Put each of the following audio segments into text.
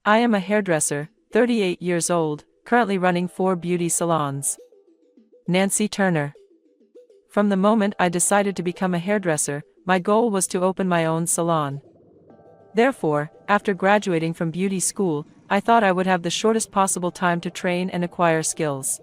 I am a hairdresser, 38 years old, currently running 4 beauty salons. Nancy Turner. From the moment I decided to become a hairdresser, my goal was to open my own salon. Therefore, after graduating from beauty school, I thought I would have the shortest possible time to train and acquire skills.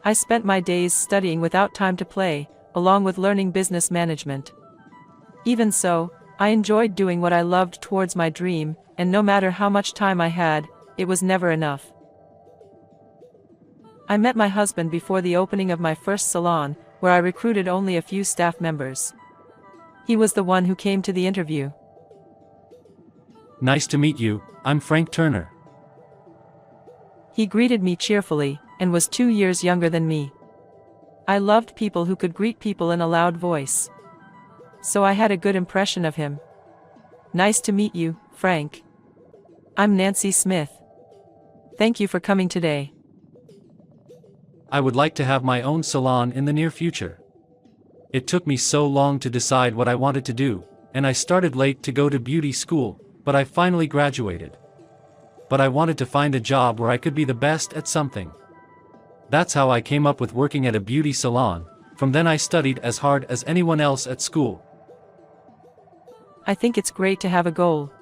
I spent my days studying without time to play, along with learning business management. Even so, I enjoyed doing what I loved towards my dream, and no matter how much time I had, it was never enough. I met my husband before the opening of my first salon, where I recruited only a few staff members. He was the one who came to the interview. Nice to meet you, I'm Frank Turner. He greeted me cheerfully, and was 2 years younger than me. I loved people who could greet people in a loud voice. So I had a good impression of him. Nice to meet you, Frank. I'm Nancy Smith. Thank you for coming today. I would like to have my own salon in the near future. It took me so long to decide what I wanted to do, and I started late to go to beauty school, but I finally graduated. But I wanted to find a job where I could be the best at something. That's how I came up with working at a beauty salon. From then I studied as hard as anyone else at school. I think it's great to have a goal.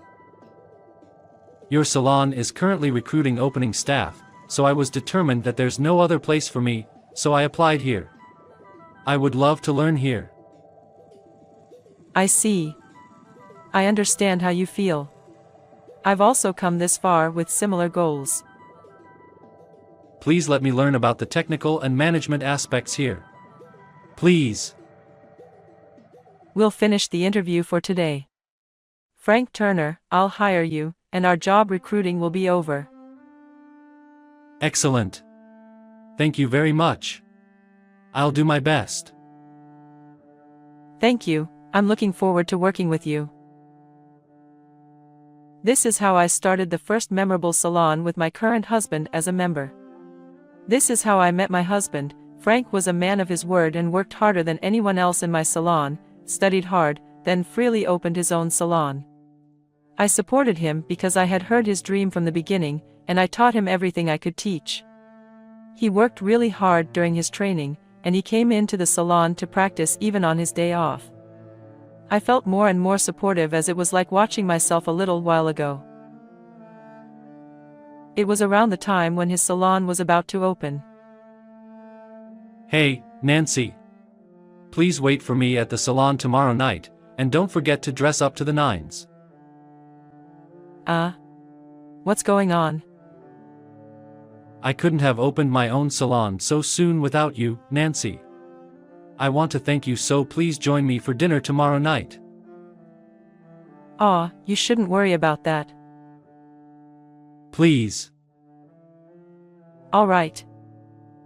Your salon is currently recruiting opening staff, so I was determined that there's no other place for me, so I applied here. I would love to learn here. I see. I understand how you feel. I've also come this far with similar goals. Please let me learn about the technical and management aspects here. Please. We'll finish the interview for today. Frank Turner, I'll hire you, and our job recruiting will be over. Excellent. Thank you very much. I'll do my best. Thank you, I'm looking forward to working with you. This is how I started the first memorable salon with my current husband as a member. This is how I met my husband. Frank was a man of his word and worked harder than anyone else in my salon, studied hard, then freely opened his own salon. I supported him because I had heard his dream from the beginning, and I taught him everything I could teach. He worked really hard during his training, and he came into the salon to practice even on his day off. I felt more and more supportive as it was like watching myself a little while ago. It was around the time when his salon was about to open. Hey, Nancy. Please wait for me at the salon tomorrow night, and don't forget to dress up to the nines. What's going on? I couldn't have opened my own salon so soon without you, Nancy. I want to thank you, so please join me for dinner tomorrow night. You shouldn't worry about that. Please. All right.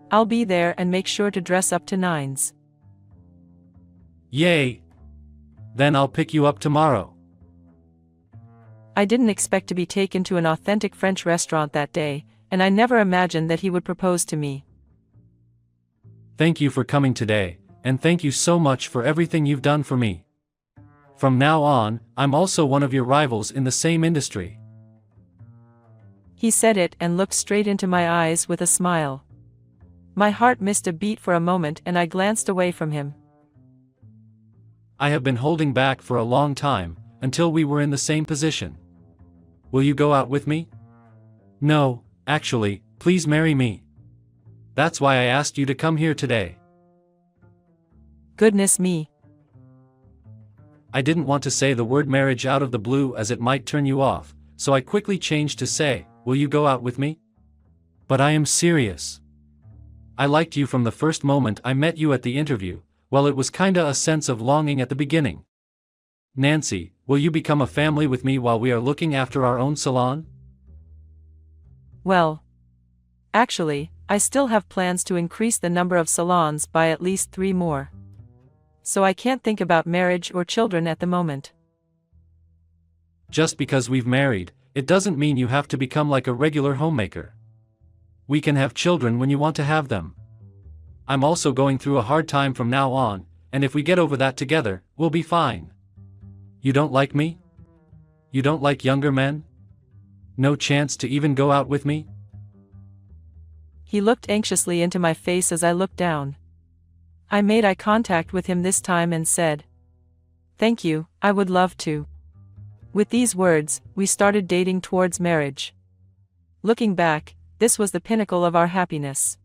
I'll be there and make sure to dress up to nines. Yay! Then I'll pick you up tomorrow. I didn't expect to be taken to an authentic French restaurant that day, and I never imagined that he would propose to me. Thank you for coming today, and thank you so much for everything you've done for me. From now on, I'm also one of your rivals in the same industry. He said it and looked straight into my eyes with a smile. My heart missed a beat for a moment and I glanced away from him. I have been holding back for a long time, until we were in the same position. Will you go out with me? No, actually, please marry me. That's why I asked you to come here today. Goodness me. I didn't want to say the word marriage out of the blue as it might turn you off, so I quickly changed to say, will you go out with me? But I am serious. I liked you from the first moment I met you at the interview. Well, it was kinda a sense of longing at the beginning. Nancy, will you become a family with me while we are looking after our own salon? Well, actually, I still have plans to increase the number of salons by at least 3 more. So I can't think about marriage or children at the moment. Just because we've married, it doesn't mean you have to become like a regular homemaker. We can have children when you want to have them. I'm also going through a hard time from now on, and if we get over that together, we'll be fine. You don't like me? You don't like younger men? No chance to even go out with me? He looked anxiously into my face as I looked down. I made eye contact with him this time and said, "Thank you, I would love to." With these words, we started dating towards marriage. Looking back, this was the pinnacle of our happiness.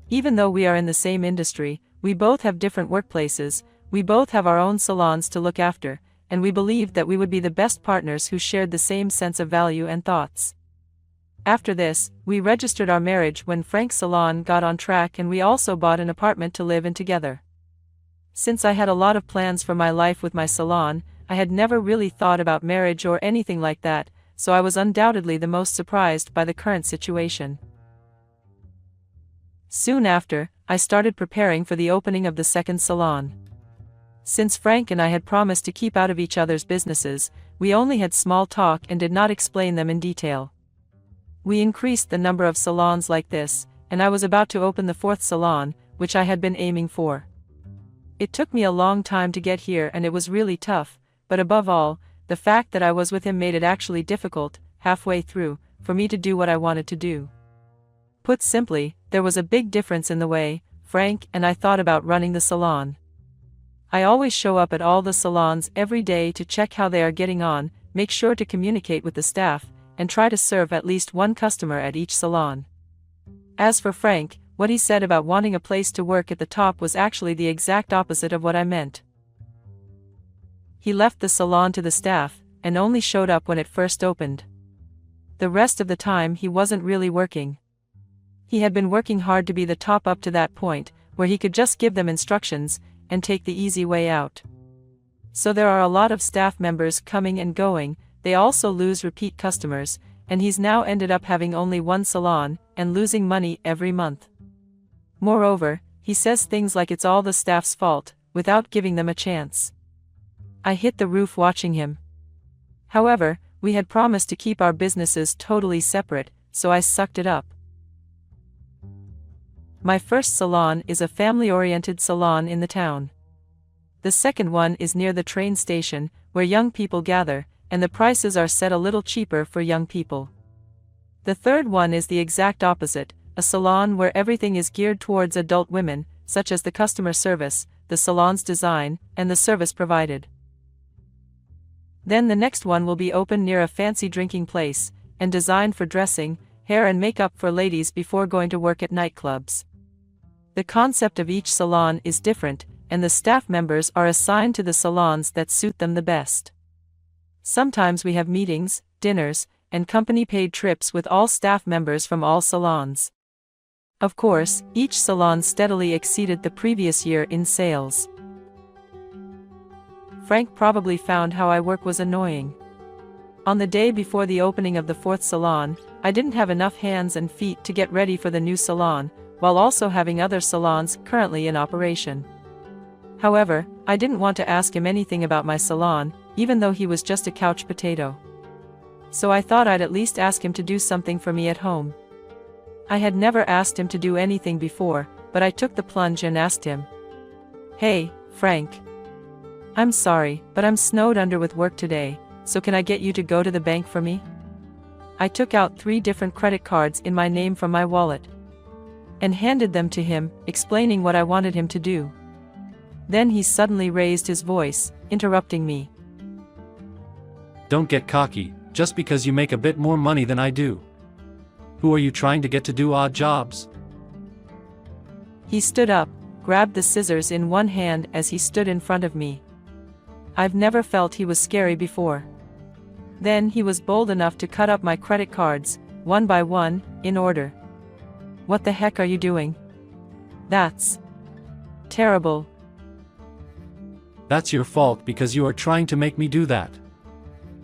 Even though we are in the same industry, we both have different workplaces, we both have our own salons to look after, and we believed that we would be the best partners who shared the same sense of value and thoughts. After this, we registered our marriage when Frank's salon got on track, and we also bought an apartment to live in together. Since I had a lot of plans for my life with my salon, I had never really thought about marriage or anything like that, so I was undoubtedly the most surprised by the current situation. Soon after, I started preparing for the opening of the second salon. Since Frank and I had promised to keep out of each other's businesses, we only had small talk and did not explain them in detail. We increased the number of salons like this, and I was about to open the fourth salon, which I had been aiming for. It took me a long time to get here, and it was really tough, but above all, the fact that I was with him made it actually difficult, halfway through, for me to do what I wanted to do. Put simply, there was a big difference in the way Frank and I thought about running the salon. I always show up at all the salons every day to check how they are getting on, make sure to communicate with the staff, and try to serve at least one customer at each salon. As for Frank, what he said about wanting a place to work at the top was actually the exact opposite of what I meant. He left the salon to the staff, and only showed up when it first opened. The rest of the time he wasn't really working. He had been working hard to be the top up to that point, where he could just give them instructions, and take the easy way out. So there are a lot of staff members coming and going, they also lose repeat customers, and he's now ended up having only one salon, and losing money every month. Moreover, he says things like it's all the staff's fault, without giving them a chance. I hit the roof watching him. However, we had promised to keep our businesses totally separate, so I sucked it up. My first salon is a family-oriented salon in the town. The second one is near the train station, where young people gather, and the prices are set a little cheaper for young people. The third one is the exact opposite, a salon where everything is geared towards adult women, such as the customer service, the salon's design, and the service provided. Then the next one will be open near a fancy drinking place, and designed for dressing, hair and makeup for ladies before going to work at nightclubs. The concept of each salon is different, and the staff members are assigned to the salons that suit them the best. Sometimes we have meetings, dinners, and company-paid trips with all staff members from all salons. Of course, each salon steadily exceeded the previous year in sales. Frank probably found how I work was annoying. On the day before the opening of the fourth salon, I didn't have enough hands and feet to get ready for the new salon, while also having other salons currently in operation. However, I didn't want to ask him anything about my salon, even though he was just a couch potato. So I thought I'd at least ask him to do something for me at home. I had never asked him to do anything before, but I took the plunge and asked him, "Hey, Frank. I'm sorry, but I'm snowed under with work today, so can I get you to go to the bank for me?" I took out 3 different credit cards in my name from my wallet, and handed them to him, explaining what I wanted him to do. Then he suddenly raised his voice, interrupting me. Don't get cocky, just because you make a bit more money than I do. Who are you trying to get to do odd jobs? He stood up, grabbed the scissors in one hand as he stood in front of me. I've never felt he was scary before. Then he was bold enough to cut up my credit cards, one by one, in order. "What the heck are you doing? That's terrible." That's your fault because you are trying to make me do that.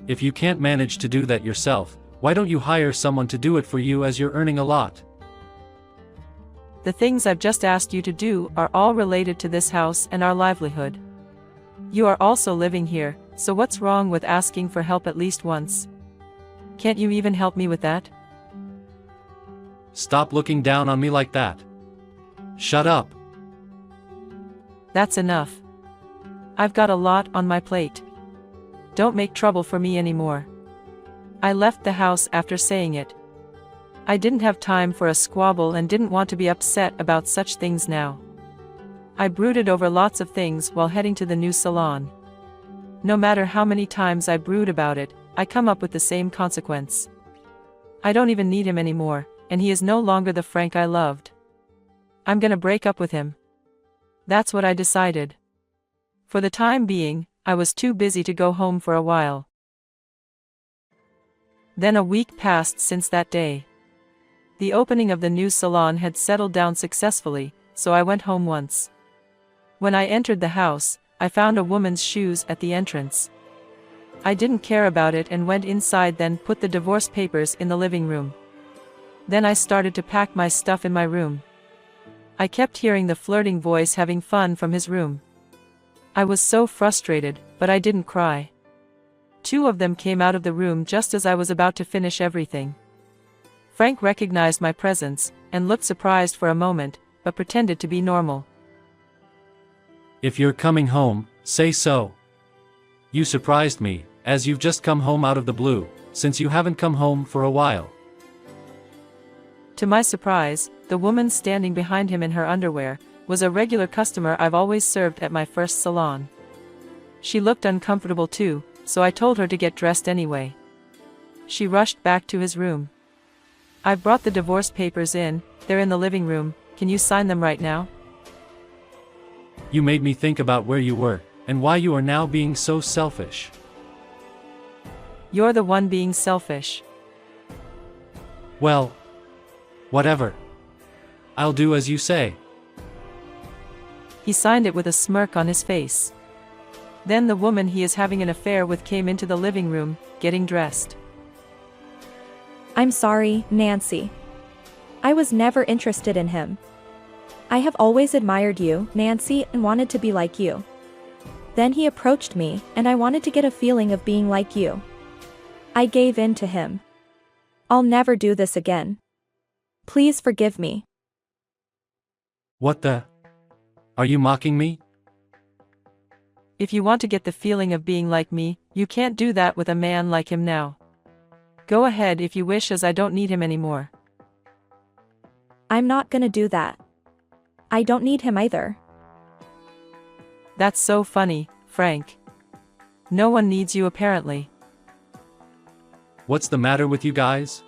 If you can't manage to do that yourself, why don't you hire someone to do it for you as you're earning a lot? The things I've just asked you to do are all related to this house and our livelihood. You are also living here, so what's wrong with asking for help at least once? Can't you even help me with that? Stop looking down on me like that. Shut up. That's enough. I've got a lot on my plate. Don't make trouble for me anymore. I left the house after saying it. I didn't have time for a squabble and didn't want to be upset about such things now. I brooded over lots of things while heading to the new salon. No matter how many times I brood about it, I come up with the same consequence. I don't even need him anymore, and he is no longer the Frank I loved. I'm gonna break up with him. That's what I decided. For the time being, I was too busy to go home for a while. Then a week passed since that day. The opening of the new salon had settled down successfully, so I went home once. When I entered the house, I found a woman's shoes at the entrance. I didn't care about it and went inside, then put the divorce papers in the living room. Then I started to pack my stuff in my room. I kept hearing the flirting voice having fun from his room. I was so frustrated, but I didn't cry. Two of them came out of the room just as I was about to finish everything. Frank recognized my presence, and looked surprised for a moment, but pretended to be normal. If you're coming home, say so. You surprised me, as you've just come home out of the blue, since you haven't come home for a while. To my surprise, the woman standing behind him in her underwear was a regular customer I've always served at my first salon. She looked uncomfortable too, so I told her to get dressed anyway. She rushed back to his room. I've brought the divorce papers in, they're in the living room, can you sign them right now? You made me think about where you were, and why you are now being so selfish. You're the one being selfish. Well, whatever. I'll do as you say. He signed it with a smirk on his face. Then the woman he is having an affair with came into the living room, getting dressed. I'm sorry, Nancy. I was never interested in him. I have always admired you, Nancy, and wanted to be like you. Then he approached me, and I wanted to get a feeling of being like you. I gave in to him. I'll never do this again. Please forgive me. What the? Are you mocking me? If you want to get the feeling of being like me, you can't do that with a man like him now. Go ahead if you wish, as I don't need him anymore. I'm not gonna do that. I don't need him either. That's so funny, Frank. No one needs you apparently. What's the matter with you guys?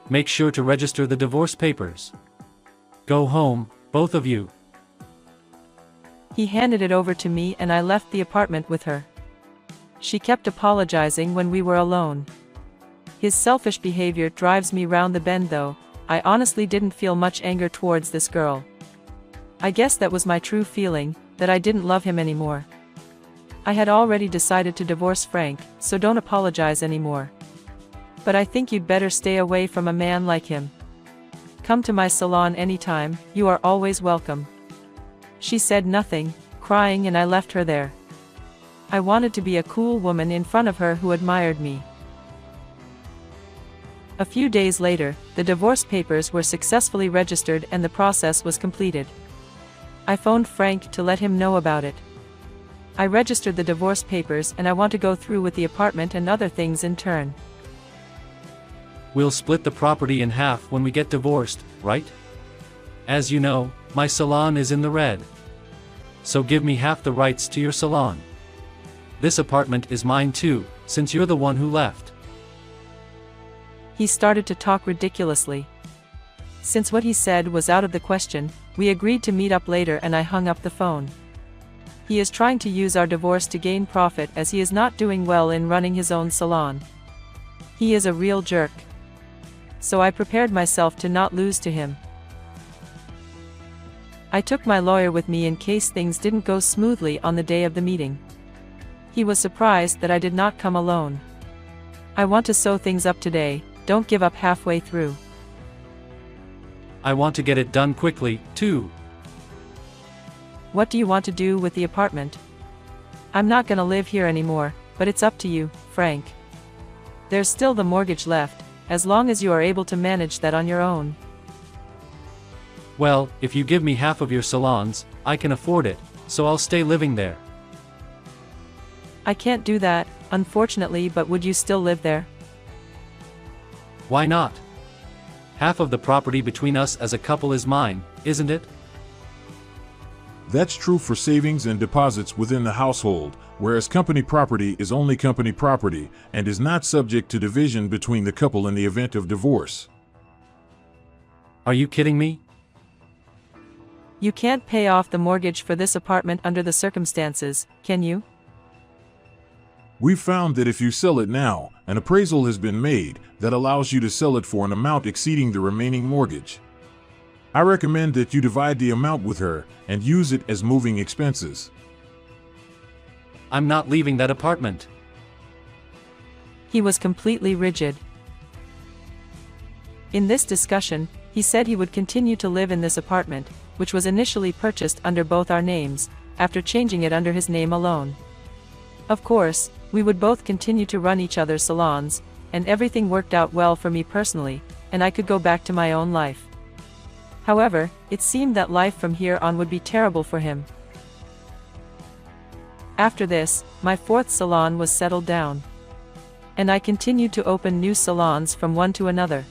Make sure to register the divorce papers. Go home, both of you. He handed it over to me and I left the apartment with her. She kept apologizing when we were alone. His selfish behavior drives me round the bend though. I honestly didn't feel much anger towards this girl. I guess that was my true feeling, that I didn't love him anymore. I had already decided to divorce Frank, so don't apologize anymore. But I think you'd better stay away from a man like him. Come to my salon anytime, you are always welcome. She said nothing, crying, and I left her there. I wanted to be a cool woman in front of her who admired me. A few days later, the divorce papers were successfully registered and the process was completed. I phoned Frank to let him know about it. I registered the divorce papers and I want to go through with the apartment and other things in turn. We'll split the property in half when we get divorced, right? As you know, my salon is in the red. So give me half the rights to your salon. This apartment is mine too, since you're the one who left. He started to talk ridiculously. Since what he said was out of the question, we agreed to meet up later and I hung up the phone. He is trying to use our divorce to gain profit as he is not doing well in running his own salon. He is a real jerk. So I prepared myself to not lose to him. I took my lawyer with me in case things didn't go smoothly on the day of the meeting. He was surprised that I did not come alone. I want to sew things up today, don't give up halfway through. I want to get it done quickly, too. What do you want to do with the apartment? I'm not gonna live here anymore, but it's up to you, Frank. There's still the mortgage left, as long as you are able to manage that on your own. Well, if you give me half of your salons, I can afford it, so I'll stay living there. I can't do that, unfortunately, but would you still live there? Why not? Half of the property between us as a couple is mine, isn't it? That's true for savings and deposits within the household, whereas company property is only company property and is not subject to division between the couple in the event of divorce. Are you kidding me? You can't pay off the mortgage for this apartment under the circumstances, can you? We've found that if you sell it now, an appraisal has been made that allows you to sell it for an amount exceeding the remaining mortgage. I recommend that you divide the amount with her and use it as moving expenses. I'm not leaving that apartment. He was completely rigid. In this discussion, he said he would continue to live in this apartment, which was initially purchased under both our names, after changing it under his name alone. Of course, we would both continue to run each other's salons, and everything worked out well for me personally, and I could go back to my own life. However, it seemed that life from here on would be terrible for him. After this, my fourth salon was settled down. And I continued to open new salons from one to another.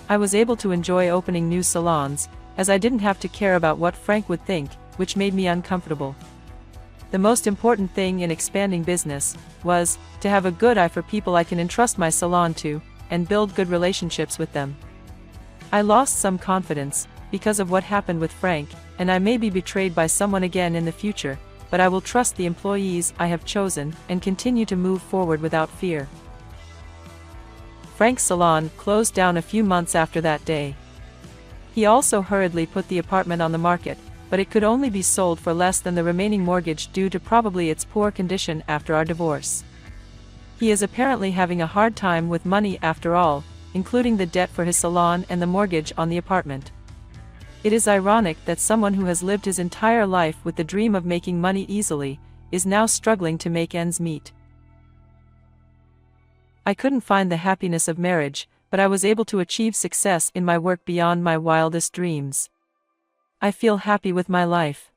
I was able to enjoy opening new salons, as I didn't have to care about what Frank would think, which made me uncomfortable. The most important thing in expanding business was to have a good eye for people I can entrust my salon to, and build good relationships with them. I lost some confidence because of what happened with Frank, and I may be betrayed by someone again in the future, but I will trust the employees I have chosen and continue to move forward without fear. Frank's salon closed down a few months after that day. He also hurriedly put the apartment on the market, but it could only be sold for less than the remaining mortgage due to probably its poor condition after our divorce. He is apparently having a hard time with money after all, including the debt for his salon and the mortgage on the apartment. It is ironic that someone who has lived his entire life with the dream of making money easily, is now struggling to make ends meet. I couldn't find the happiness of marriage, but I was able to achieve success in my work beyond my wildest dreams. I feel happy with my life.